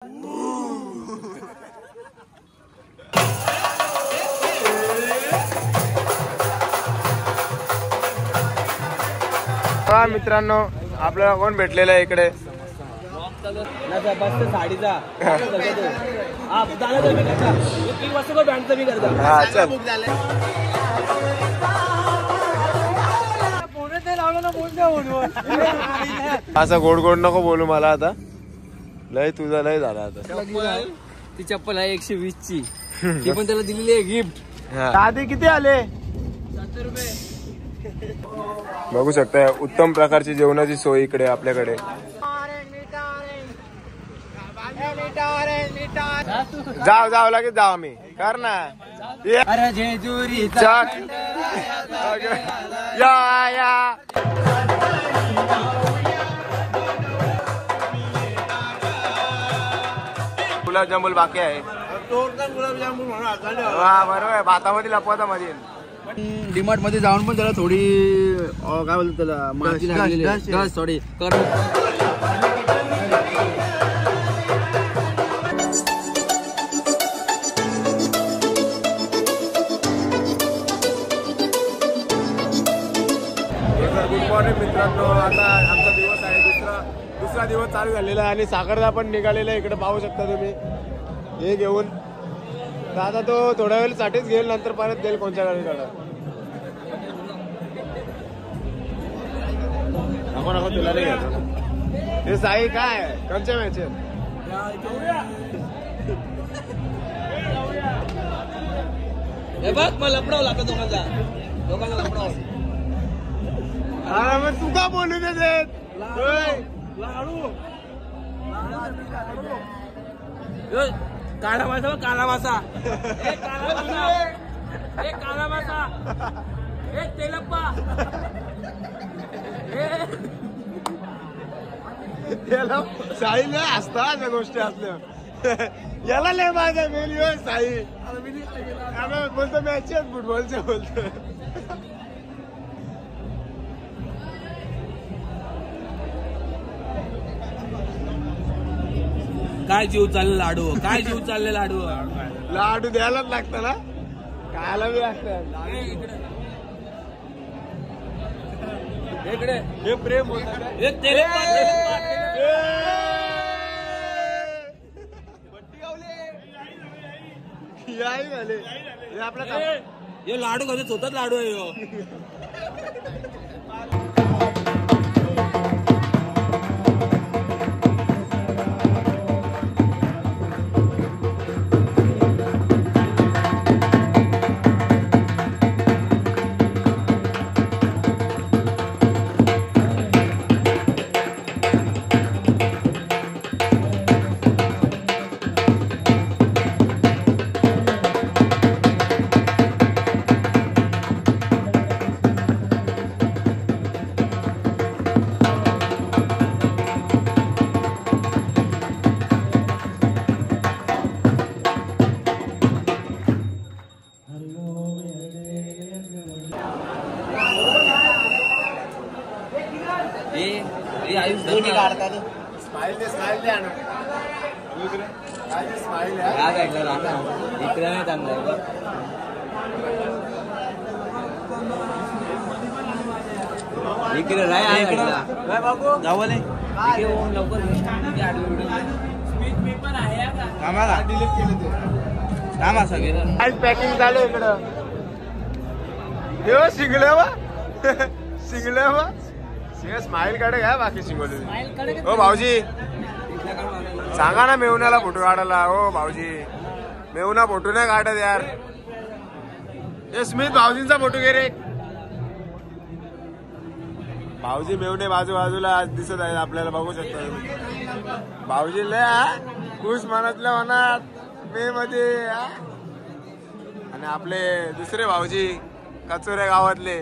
हा मित्रांनो, आपल्याला कोण भेटलेला आहे इकडे? साडीचा असं गोड गोड नको बोलू मला आता. लय तुझा लय झाला आता. ती चप्पल आहे 120 ची. ती पण त्याला दिलेली आहे गिफ्ट. आधी किती आले? 70 रुपये. बघू शकता उत्तम प्रकारची जेवणाची सोय इकडे आपल्याकडे. जाऊ जाऊ लगेच जाऊ आम्ही कर ना. अरे जेजुरी या गुलाबजामुन बाकी आहे. बरोबर आहे. भातामध्ये लपवता मध्ये. डीमार्ट मध्ये जाऊन पण त्याला थोडी काय बोलतो त्याला माती लागलेली आहे. थोडी गुड मॉर्निंग मित्रांनो. आता आमचा दिवस आहे दुसरा दिवस चालू झालेला आहे आणि साखरदा पण निघालेला आहे. इकडे पाहू शकता तुम्ही हे घेऊन. तर आता तो थोड्या वेळेसाठीच घेईल, नंतर परत देईल कोणत्या गाडीकडे. नको नको तुला नाही घ्यायचं. हे साई काय कोणच्या मॅच आहे? बघ मला लपडावं लागतं दोघांना लपडावं. मग तू का बोलू देत? काळा मासा काळा मासा काळा मासा तेलप्पा याला साईला असता अशा गोष्टी असल्या. याला लय माझा मेल साई बोलतो मॅच फुटबॉलच्या बोलतो. काय जीव चालले लाडू, काय जीव चालले लाडू. लाडू द्यायलाच लागतं ना, खायला बी लागतं. इकडे हे प्रेम होत झाले. हे आपला हे लाडू कधी स्वतःच लाडू आहे हो. पॅकिंग झालं इकडं. शिंगले स्माइल काढे घ्या बाकी शिंगोली. हो भाऊजी सांगा ना मेवण्याला फोटो काढायला. हो भाऊजी मेवना फोटो नाही काढत यार. हे स्मित भाऊजींचा फोटो घे रे. भाऊजी मेवणे बाजूला दिसत आहेत आपल्याला, बघू शकता. भाऊजी लय खुश मनातल्या मनात मे मध्ये. आणि आपले दुसरे भाऊजी कचोऱ्या गावातले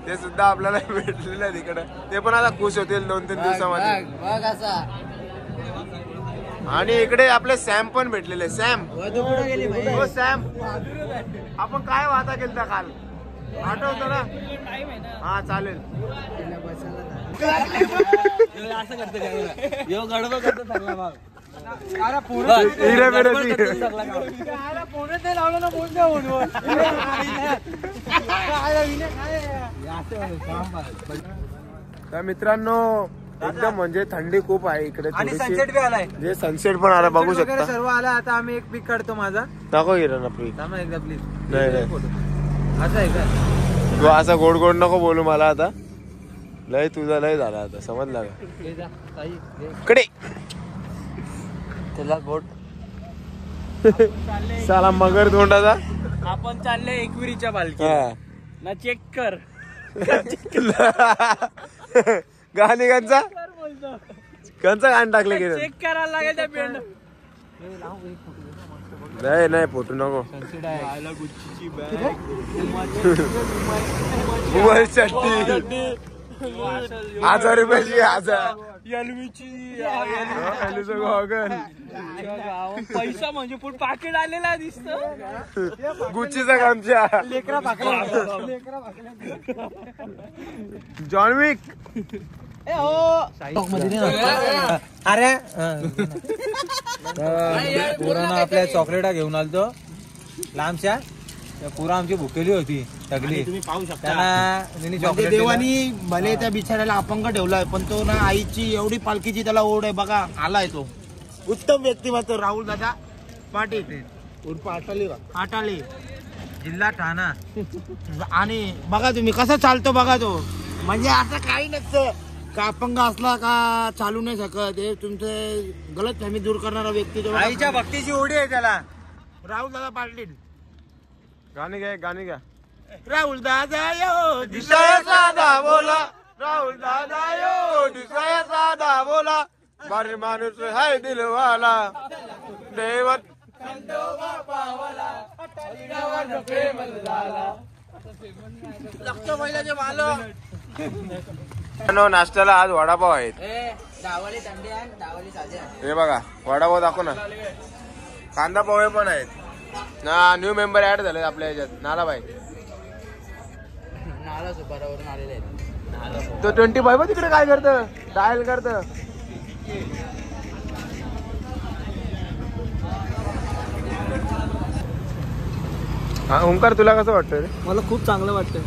ते सुद्धा आपल्याला भेटलेले आहेत इकडे. ते पण आता खुश होतील 2-3 दिवसामध्ये. आणि इकडे आपले सॅम पण भेटलेले. सॅम हो सॅम, आपण काय वादा केलता काल आठवतं ना? हा चालेल. असं करतो गडबड करतो सगळा भाग. तर मित्रांनो एकदम म्हणजे थंडी खूप आहे इकडे आणि सनसेट बी आलाय. जे सनसेट पण आला बघू शकता. सर्व आला. आता आम्ही एक पिक काढतो माझा. नको गिरा ना प्लीज. एकदा प्लीज. नाही असं आहे का? तू असं गोड गोड नको बोलू मला आता. लय तुझा लय झाला आता समजला का? कडे त्याला गोड. साला मगर तोंडाचा. आपण चालले एकविरीच्या बालकी ना चेक कर. गाणी कंचा गाण टाकले की चेक करायला लागेल त्या पेंड. नाही फोटो नको. चट्टी 1000 रुपयाची 1000 पैसा म्हणजे पुढे पाकिट आलेला दिसत. गुच्चीचा कामच्या जॉन विक. अरे पुरानं आपल्या चॉकलेटा घेऊन आलतो लांबच्या. पुरा आमची भुकेली होती सगळी. तुम्ही पाहू शकता चॉकलेट देवानी भले त्या बिचाऱ्याला अपंग ठेवलाय पण तो ना आईची एवढी पालखीची त्याला ओढ आहे बघा. आलाय तो उत्तम व्यक्तिमत्व राहुल दादा पाटील उर्फ आटाली जिल्हा ठाणा. आणि बघा तुम्ही कसं चालतो बघा तो. म्हणजे असं काही नसतं का अपंग असला का चालू नाही शकत. हे तुमचे गलत फहमी दूर करणारा व्यक्ती तो आईच्या भक्तीची ओढी आहे त्याला. राहुल दादा पाटील. गाणी घ्या राहुल दादा यो दिसाया साधा बोला. राहुल दादा यो दिसाया साधा बोला. बारी माणूस हाय दिलवाला देवत नाश्त्याला आज वडापाव आहेत. हे बघा वडापाव दाखव ना. कांदा पोहे पण आहेत ना. न्यू मेंबर ऍड झाले आपल्या ह्याच्यात. नालाबाई तो 25 तिकडे काय करतं डायल करतं. हा ओंकार तुला कसं वाटतं रे? मला खूप चांगलं वाटतं.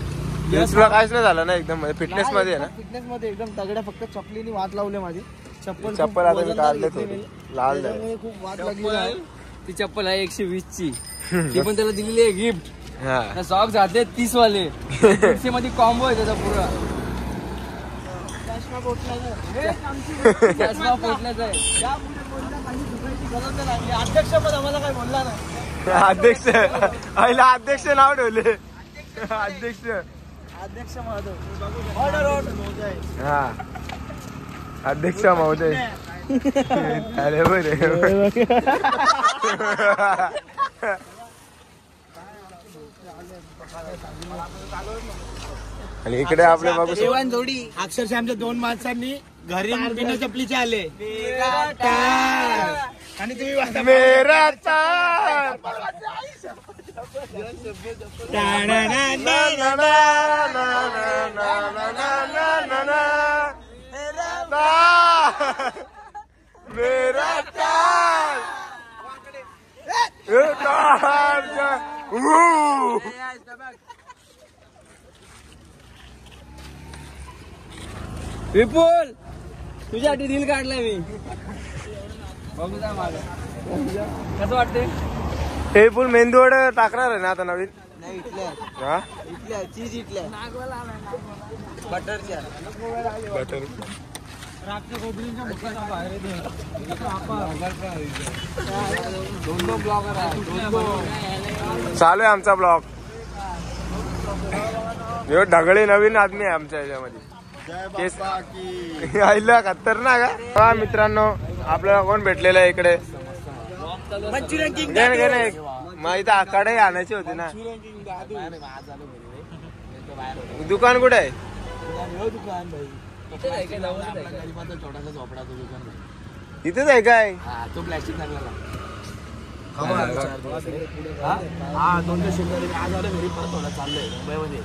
तुला काहीच नाही झालं ना? एकदम फिटनेस मध्ये आहे ना? फिटनेस मध्ये एकदम तगड्या. फक्त चपलीने वाद लावले माझी. चप्पल आता मी काढले थोडी लाल झाली. खूप वाद लागली. ती चप्पल आहे 120 ची. ती पण त्याला दिलेली आहे गिफ्ट. हा सॉक्स जाते 30 वाले. मध्ये कॉम्बो आहे त्याचा पुरा. चष्मा फोडण्याचा आहे. अध्यक्षपद आम्हाला काय बोलला ना. अध्यक्ष आईला अध्यक्ष नाव ठेवले. अध्यक्ष महोदय. हा अध्यक्ष महोदय. अरे बरे आणि इकडे आपले बघू जोडी अक्षरशः आमच्या 2 माणसांनी घरी बिना चपलीचे आले. आणि तुम्ही मेरा मेरा विपुल तुझ्यासाठी रील काढलाय मी. बघू जा माझं कसं वाटतंय. हे फुल मेंदू वडा टाकणार आहे ना आता नवीन. नाही इथल्या हा इथल्या चीज इथल्या बटरच्या बटर चालू आहे आमचा ब्लॉग. ढगळे नवीन आदमी आहे आमच्या ह्याच्यामध्ये. आईला खतरनाक का मित्रांनो. आपल्याला कोण भेटलेलं आहे इकडे. मग इथं आकडे आणायची होती ना. दुकान कुठे आहे. इथेच आहे काय. तो प्लॅस्टिक लागला. दोनशे शेतकरी आज आलं घरी परत थोडा चाललंय मुंबईमध्ये.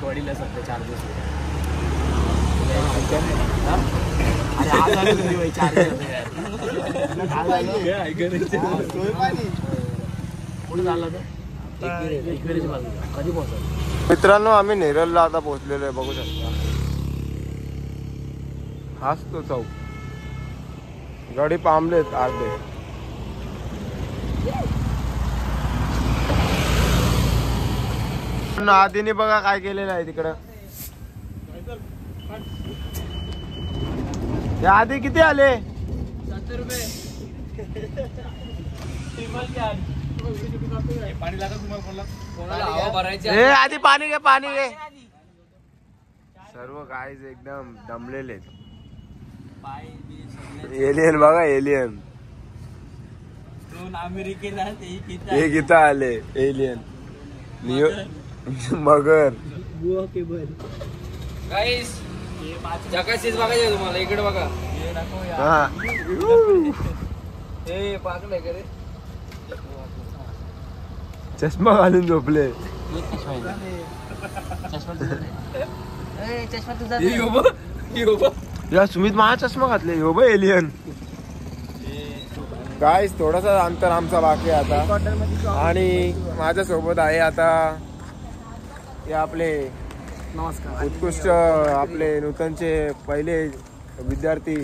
वडील सध्या 4 दिवस. अरे आज आलं घरी 4 दिवस. कुठे चालला तर एकविरेची बाजूला कधी पोहोचला? मित्रांनो आम्ही नेरळला आता पोहोचलेलो आहे, बघू शकता. हाच तो चौक. गडी पांबलेत अर्धे. आधीने बघा काय केलेलं आहे तिकडं. या आधी किती आले? 70 रुपये. हे आधी पाणी घे, पाणी घे. सर्व गाईज एकदम दमलेले. एलियन बघा, एलियन. एक इथं आले एलियन. मगर. जगाशीच बघायचं तुम्हाला. इकडे बघा. हा हे पाकलंय का रे? चष्मा घालून झोपले. या सुमित महा चष्मा घातले. हो बा एलियन. गाईस थोडासा अंतर आमचा बाकी आहे आता. आणि माझ्या सोबत आहे आता हे आपले नमस्कार. उत्कृष्ट आपले नूतनचे पहिले विद्यार्थी,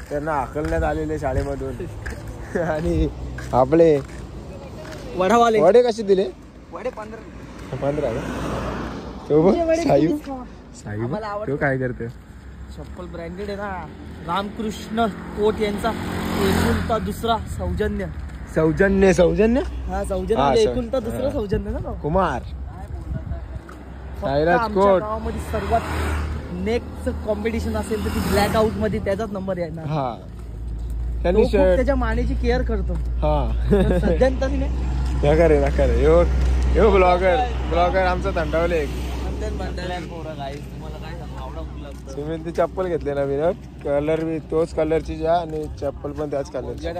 त्यांना हाकलण्यात आलेले शाळेमधून. आणि आपले वडावाले वडे कसे दिले? वडे 15. 15 सोबत सायू. सायू तो काय करते? चप्पल ब्रँडेड आहे ना. रामकृष्ण कोट यांचा एकुलता दुसरा सौजन्य. सौजन्य. सौजन्य हा सौजन्य हा, म्हणजे सर. एकुलता दुसरा सौजन्य ना तो. कुमार. फक्त सायराज आमच्या कोट. गावामध्ये सर्वात नेक्स्ट कॉम्पिटिशन असेल तर ती ब्लॅक आउट मध्ये त्याचाच नंबर येणार. हा तो त्यांनी खूप शर्ट. त्याच्या मानेची केअर करतो. हा पण सध्या तरी नाही. नका रे, नका रे. यो ब्लॉगर आमचा थंडावले. तुम्ही ती चप्पल घेतली ना विनोद. कलर बी तोच कलरची ज्या आणि चप्पल पण त्याच कलरची.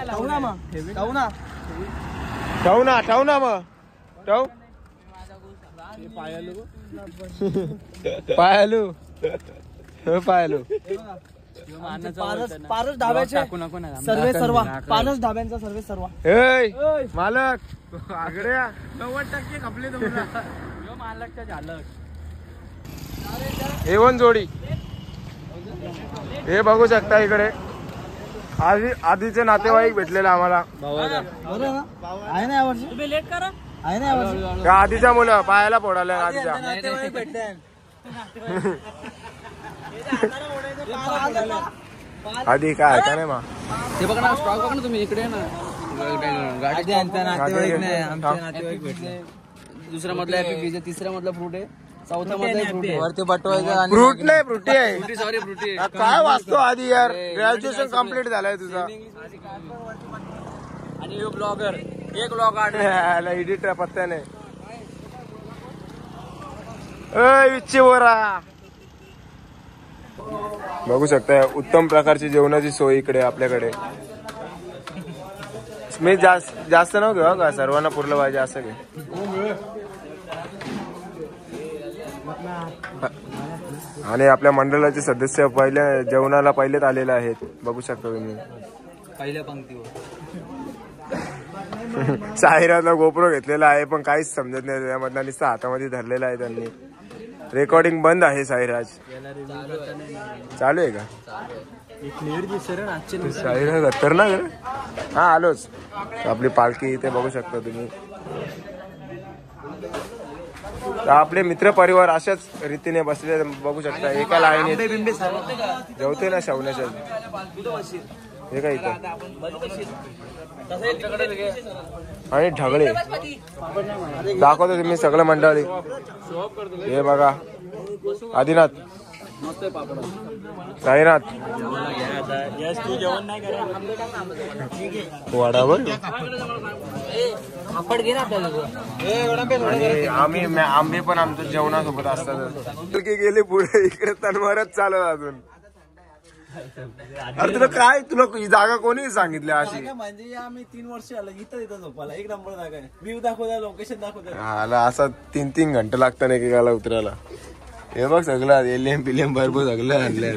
ठेवू ना मग. ठेवू ना. ठेव ना मग. ठेव. पायालू. पारस ढाब्याचे सर्वे सर्व. पारस ढाब्यांचा सर्वे सर्व. ए मालक आगड्या 90% खपले तुम्हाला. मालकच्या झालं. A1 जोडी. हे बघू शकता इकडे आधीचे नातेवाईक भेटलेले आम्हाला. आहे ना यावर्षी. तुम्ही लेट करा. आहे ना यावर्षी. त्या आधीच्या मुलं पायाला फोडायला आधीच्या. आधी काय का नाही मा. ते बघा ना, स्टॉक बघा ना तुम्ही. इकडे ना गाडी. नातेवाईक भेटले. दुसऱ्या मधला हॅपी बीज, तिसऱ्या मधला फ्रूट आहे, चौथ्या मधला फ्रूट आहे. वरती बटवायचा. फ्रूट नाही, फ्रुटी आहे. सॉरी फ्रुटी. काय वाचतो आधी यार. ग्रॅज्युएशन कम्प्लीट झालंय तुझा. आणि ब्लॉगर एक ब्लॉग एडिटर पत्त्याने. विच्ची बोरा. बघू शकता उत्तम प्रकारची जेवणाची सोय इकडे आपल्याकडे. मी जास्त न घेऊ का, सर्वांना पुरलं पाहिजे असं घे. आणि आपल्या मंडळाचे सदस्य पहिल्या जेवणाला पहिलेच आलेले आहेत, बघू शकता तुम्ही पहिल्या पंक्तीवर. साहिराला गोप्रो घेतलेला आहे पण काहीच समजत नाही त्यामधला, नुसतं हातामध्ये धरलेला आहे त्यांनी. रेकॉर्डिंग बंद आहे साहिराज. चालू आहे का साहिराज? खतरनाक. हा आलोच. आपली पालखी इथे बघू शकता तुम्ही. आपले मित्र परिवार अशाच रीतीने बसले बघू शकता एका लाईनीत. जेवते ना शवण्याच्या हे काय इथं. आणि ढगळे दाखवतो तुम्ही सगळं मंडळी. हे बघा आदिनाथ, साईनाथ, वडावर. आणि आंबे पण आमच्या जेवणासोबत असतात. गेले पुढे, इकडे तनवारच चालू अजून. अरे तुला काय, तुला ही जागा कोणी सांगितली अशी? म्हणजे आम्ही 3 वर्ष आलं इथं इथं झोपायला. एक नंबर जागा आहे. व्ह्यू दाखवता, लोकेशन दाखवता. हाला असा 3-3 घंटे लागतात एकेकाला उतरायला. हे बघ सगळं एलियम पिलियम भरपूर सगळं आणलं.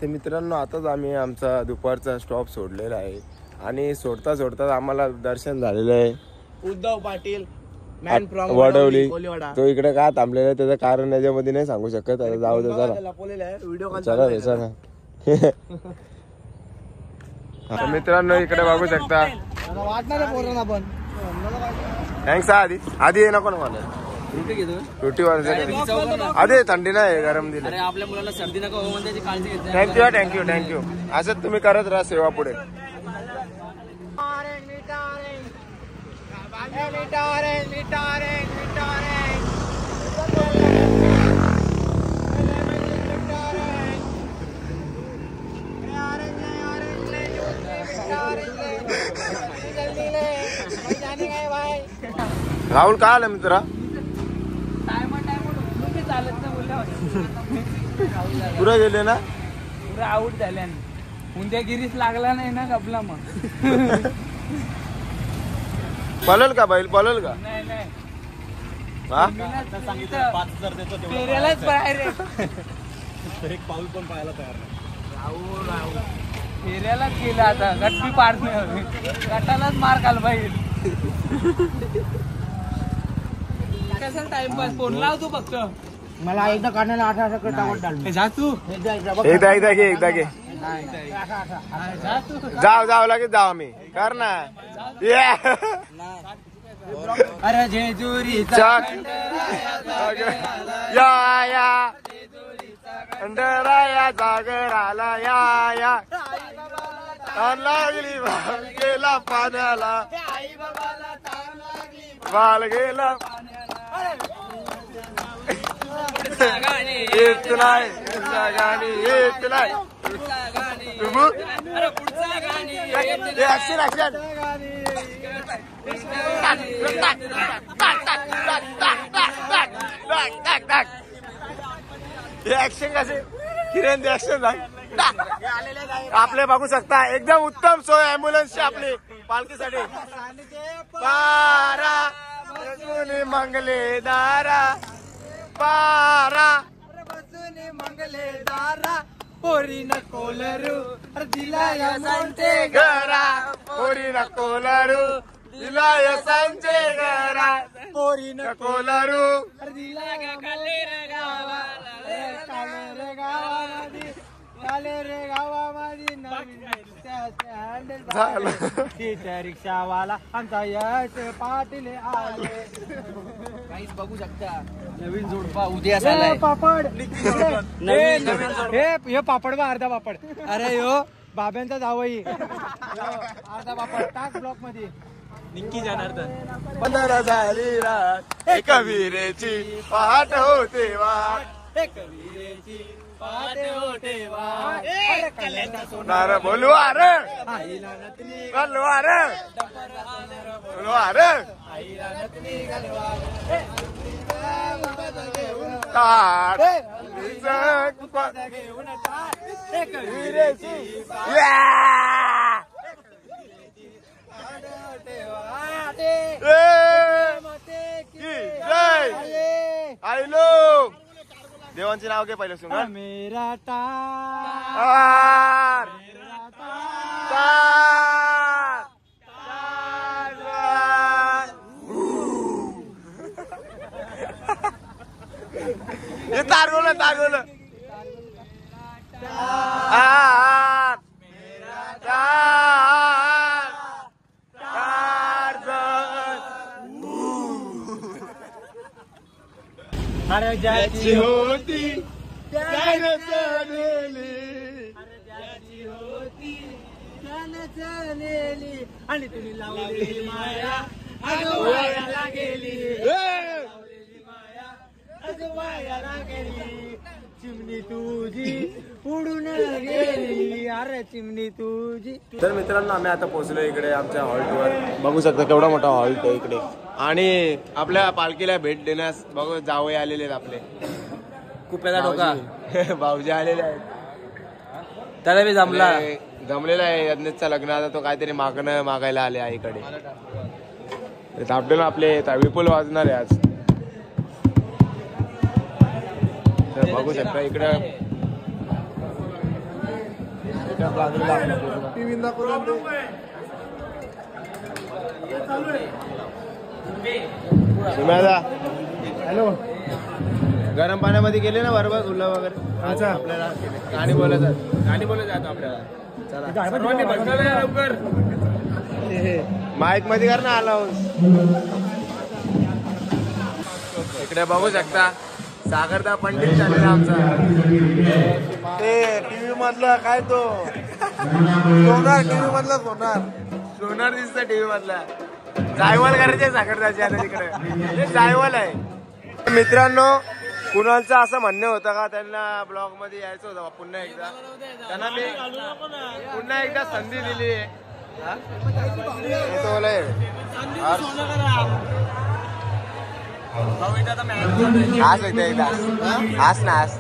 ते मित्रांनो, आताच आम्ही आमचा दुपारचा स्टॉप सोडलेला आहे आणि सोडता सोडता आम्हाला दर्शन झालेलं आहे उद्धव पाटील मॅन फ्रॉम वडवली. कोलीवाडा. तो इकडे का थांबलेला आहे त्याचं कारण याच्यामध्ये नाही सांगू शकत. आता जाऊ दे चला व्हिडिओ चला रे चला. तर मित्रांनो इकडे बघू शकता. वाटणार पोरांना पण थँक्स. आधी ये नको ना मला रोटी आधी थंडी नाही गरम दिली. अरे आपल्या मुलाला सर्दी नका हो त्याची काळजी घेते. थँक्यू. असंच तुम्ही करत राहा सेवा पुढे. राहुल का आला मित्रा? पुढे गेले ना पुरा आउट झाल्याने. उद्या गिरीस लागला नाही ना कपला मग. पळल का बैल पळल का? नाही हा पेरेलाच बाहेर आहे. एक पाऊल पण पाहायला तयार नाही. पेरेलाच गेला आता. गट्टी पार नाही हवी. गटालाच मार खाल पाहिजे. कसा टाइमपास फोन लावतो फक्त. मला एकदा काढण्याला 18 टाकून डाल. जा तू. एकदा घे जाऊ लगेच जाऊ आम्ही कर ना. अरे जेजुरी या अंडराया जागराला या लागली वाल गेला पाण्याला वाल गेला येत नाही गाणी येत नाही. ऍक्शन कसे किरण ऍक्शन आपले बघू शकता. एकदम उत्तम सोय अँब्युलन्सची आपली पालखीसाठी. पारा मंगले दारा पारा मंगले दारा पोरी न कोलरू दिला सांचे घरा पोरी न कोलारू दिला सांचे घरा पोरी न कोलारू दिला काले रे गावामध्ये काले रे गावामध्ये नवीन झालं. रिक्षावाला आमचा यश पाटील आले. काहीच बघू शकता. नवीन जोडपा उद्या झालाय. पापड हे पापड बा अर्धा पापड. अरे यो बाब्यांचा जावई अर्धा पापड टाक ब्लॉक मध्ये. निक्की जनार्दन 15 झाली रात एक वीरेची पहाट होते वाट नार बोलू अरे बोलू अरे बोलू अरे ताट वीरेची आयलो देवांचे नाव घे पहिले सुंगा. मेरा तार हे तार बोल अरे ज्याची होती त्यानं चालेली आणि तुम्ही लावलेली माया अगं वायाला गेली. लावलेली माया अगं वायाला गेली. चिमणी तुझी उडून गेली. अरे चिमणी तुझी. तर मित्रांनो आम्ही आता पोहोचलो इकडे आमच्या हॉल्टवर. बघू शकता केवढा मोठा हॉल्ट आहे इकडे आणि आपल्या पालखीला भेट देण्यास बघू जावई आलेले आहेत आपले. कुप्याचा डोका भाऊजी आलेले आहेत. त्याला बी जमला. जमलेला आहे यज्ञेशचं लग्न. आता तो काहीतरी मागायला आले आईकडे. आपल्याला आपले विपुल वाजणार आहे आज. तर बघू शकता इकडे बाजूला हॅलो गरम पाण्यामध्ये गेले ना बरोबर गुल्ला वगैरे अच्छा आपल्याला गाणी बोलत जातो आपल्याला चला लवकर माईक मध्ये कर ना आला इकडे बघू शकता सागरदा पंडित झालेला आमचा ते टीव्ही मधला काय तो सोनार टीव्ही मधला सोनार दिसतं टीव्ही मधला जायवाल करायचे सागरदाचे आता तिकडे हे जायवाल आहे मित्रांनो कुणालचं असं म्हणणं होतं का त्यांना ब्लॉग मध्ये यायचं होतं पुन्हा एकदा त्यांना मी पुन्हा एकदा संधी दिली आहे आज एकदा आज ना आज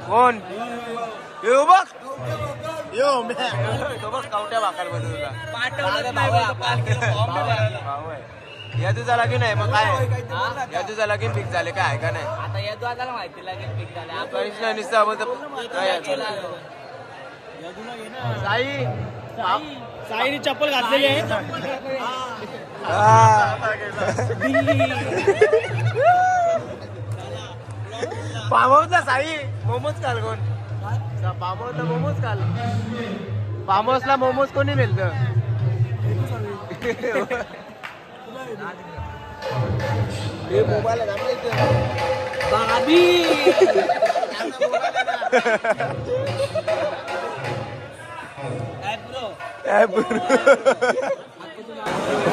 कोण येऊ बघ यो तो बघ कवट्या भाकर मध्ये या तुझा लगीन आहे मग काय या तुझा लगीन फिक्स झाले काय आहे का नाही आता या द्वाराला माहिती लागेल पीक झाले काहीच नाही साई साईने चप्पल घातलेली आहे पामोसला साई मोमोज काल कोण पामोसला मोमोज काल पामोसला मोमोज कोणी मिळत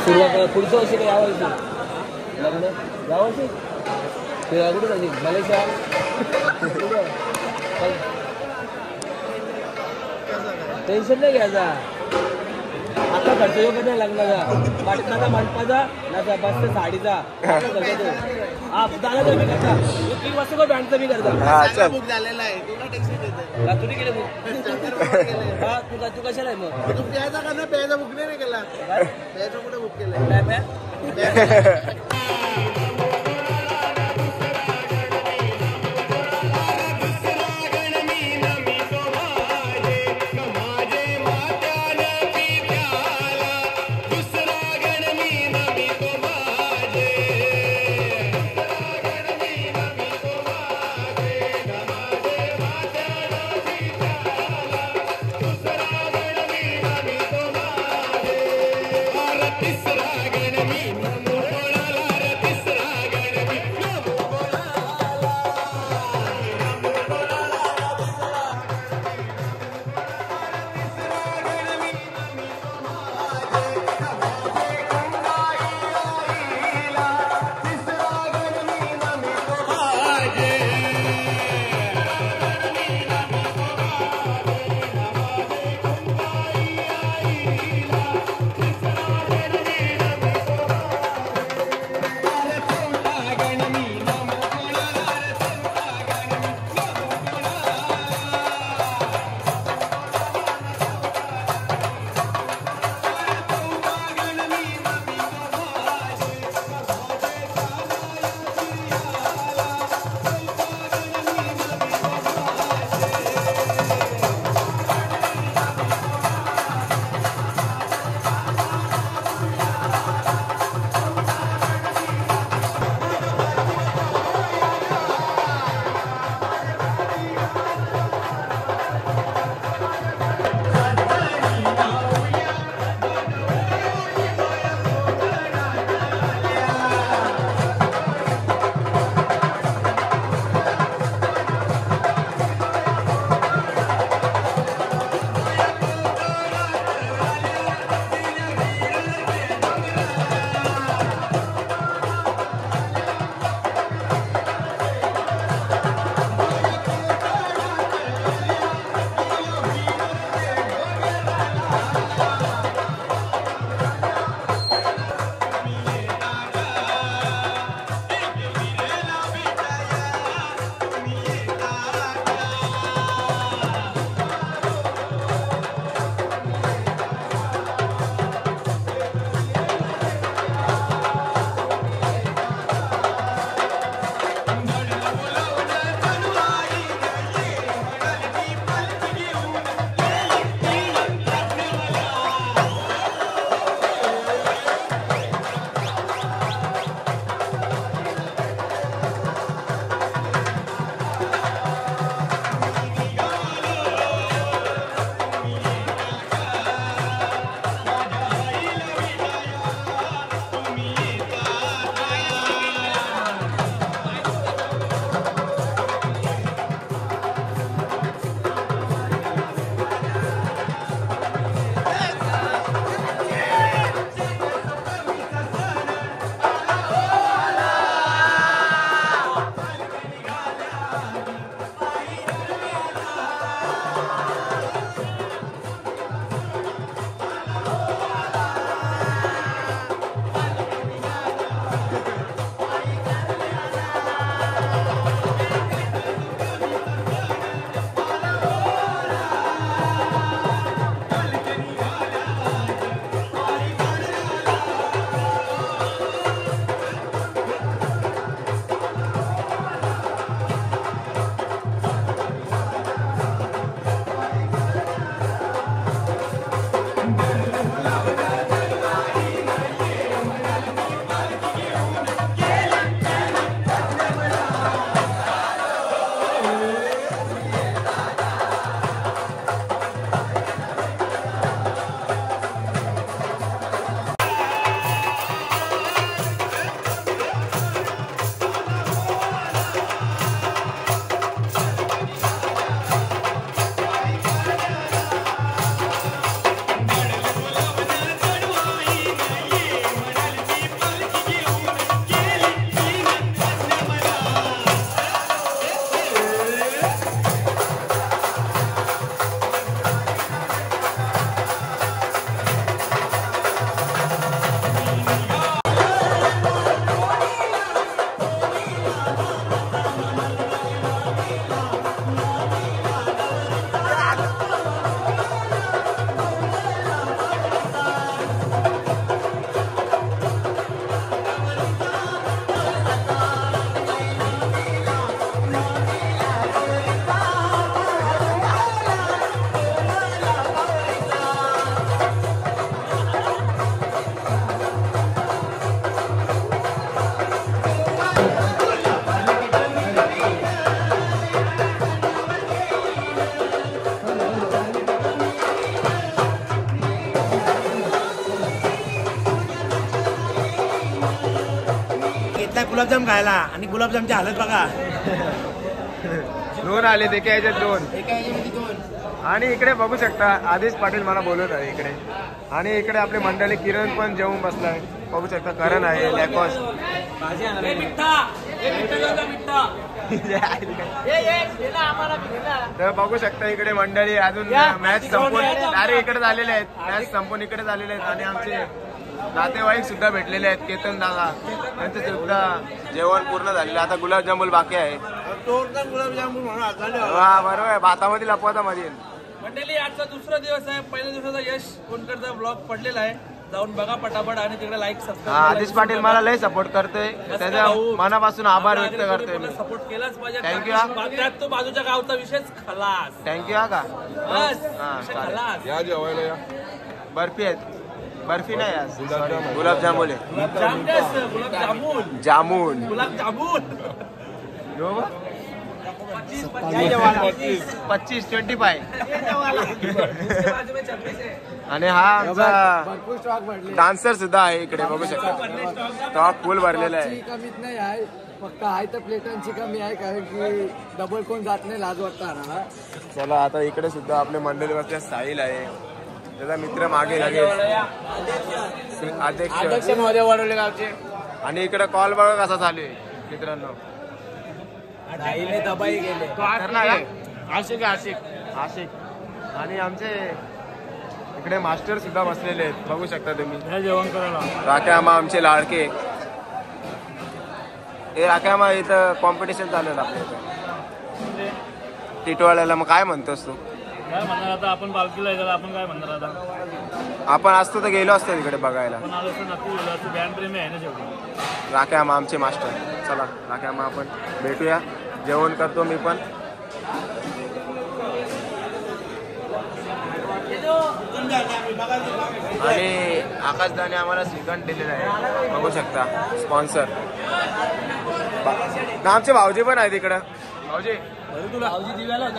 सुरुवात पुढच्या वर्षी काय यावर्षी लग्न यावर्षी कुठे जायची मलेशिया टेन्शन नाही घ्यायचा आता खर्च योग्य नाही लग्नाचा वाटणाचा मंडपाचा ना बसचा साडीचा हा झाला तर मी करता 3 वाजता बँडचा मी करता बुक झालेला आहे तुला टॅक्सी देते का तुम्ही केले बुक हा तू कशाला आहे मग तू प्यायचा का ना प्यायचा बुक नाही केला प्यायचा कुठे बुक केलं काय तिसरा गण मी मोळाला तिसरा गुलाबजाम खायला आणि गुलाबजामची हालत बघा. दोन आले एका याच्यात दोन. एका याच्यामध्ये 2. आणि इकडे बघू शकता आदेश पाटील मला बोलत आहे इकडे. आणि इकडे आपले मंडळी किरण पण जेवून बसलाय. बघू शकता करण आहे लॅकॉस. तर बघू शकता इकडे मंडळी अजून मॅच संपून अरे इकडे झालेले आहेत. मॅच संपून इकडे झालेले आहेत आणि आमचे नातेवाईक सुद्धा भेटलेले आहेत. केतन दादा त्यांचं सुद्धा जेवण पूर्ण झालेलं. आता गुलाबजामुन बाकी आहे. गुलाबजामुन वा बरोबर आहे. भातामध्ये लपवता मध्ये. मंडळी आजचा दुसरा दिवस आहे. पहिल्या दिवसाचा यश कोणकरचा ब्लॉग पडलेला आहे. जाऊन बघा पटापट आणि तिकडे लाईक सबस्क्राईब. आदेश पाटील मला लय सपोर्ट करतोय. त्याच्या मनापासून आभार व्यक्त करतोय मी. सपोर्ट केलाच पाहिजे. थँक्यू. त्यात तो बाजूच्या गावचा विषयच खलास. थँक्यू हा का. बस विषय खलास. या जेवायला या. बर्फी आहेत. बर्फी नाही आज गुलाबजामुन आहे. गुलाबजामुन जामून गुलाबजामुन 25 आणि हा आमचा डान्सर सुद्धा आहे इकडे बघू शकता. स्टॉक फुल भरलेला आहे. कमीच नाही आहे. फक्त आहे तर प्लेटांची कमी आहे कारण की डबल कोण जात नाही लाज वाटतं. चला आता इकडे सुद्धा आपले मंडळी बसल्या. साहिल आहे त्याचा मित्र मागे लागेल. अध्यक्ष मध्ये वाढवले गावचे. आणि इकडे कॉल बघा कसा चालू आहे मित्रांनो. दबाई गेले. आशिक आशिक आशिक. आणि आमचे इकडे मास्टर सुद्धा बसलेले आहेत बघू शकता तुम्ही. जेवण करायला राख्यामा आमचे लाडके. हे राख्यामा इथं कॉम्पिटिशन चालू आहे आपल्या इथं टिटवाळ्याला. मग काय म्हणतोस तू. काय म्हणणार आता आपण बालकीला आपण काय म्हणणार आता. आपण असतो तर गेलो असतो तिकडे बघायला. आपण आलो असतो नक्की गेलो असतो. बँड प्रेमी आहे ना शेवटी. राख्यामा आमचे मास्टर. चला राख्यामा आपण भेटूया. जेवण करतो मी पण. आणि आकाशदाने आम्हाला श्रीखंड दिलेला आहे बघू शकता स्पॉन्सर. आमचे भाऊजी पण आहेत इकडं. भाऊजी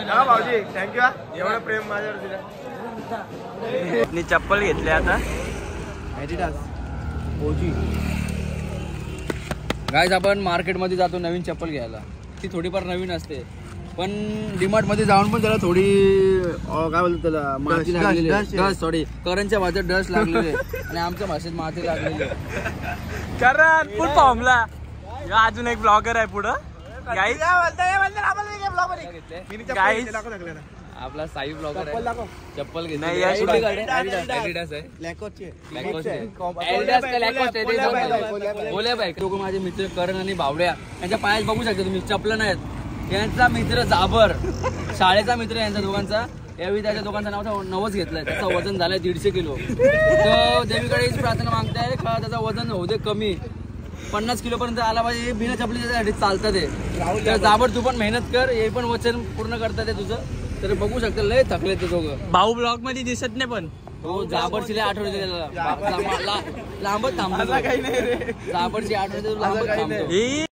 हा भाऊजी थँक्यू हा. एवढं प्रेम माझ्यावर दिलं. मी चप्पल घेतली आता. गाईज आपण मार्केटमध्ये जातो नवीन चप्पल घ्यायला. ती थोडीफार नवीन असते पण डीमार्ट मध्ये जाऊन पण त्याला थोडी काय बोलतो त्याला माती लागलेली. डस्ट सॉरी करणच्या भाषेत डस्ट लागलेली आणि आमच्या भाषेत माती लागलेली. कारण फुल फॉर्मला अजून एक ब्लॉगर आहे पुढं. आपला साई ब्लॉगर आहे. चप्पल घेतली. लोक माझे मित्र करण आणि बावड्या यांच्या पायात बघू शकता तुम्ही चप्पल नाहीत. यांचा मित्र जाबर शाळेचा मित्र यांचा दोघांचा. यावेळी त्याच्या दोघांचं नाव नवस घेतलंय. त्याचं वजन झालंय 150 किलो. तो देवीकडे प्रार्थना मागताय का त्याचं वजन होऊ दे कमी. 50 किलो पर्यंत आला पाहिजे. बिना चपली त्याच्यासाठी चालतं ते. जाबर तू पण मेहनत कर. हे पण वचन पूर्ण करतात ते तुझं. तर बघू शकता लय थकले ते दोघं. भाऊ ब्लॉग मध्ये दिसत नाही पण हो जाबरची लय आठवडे लांबच थांबतो. जाबरची आठवडे लांबच थांबतो.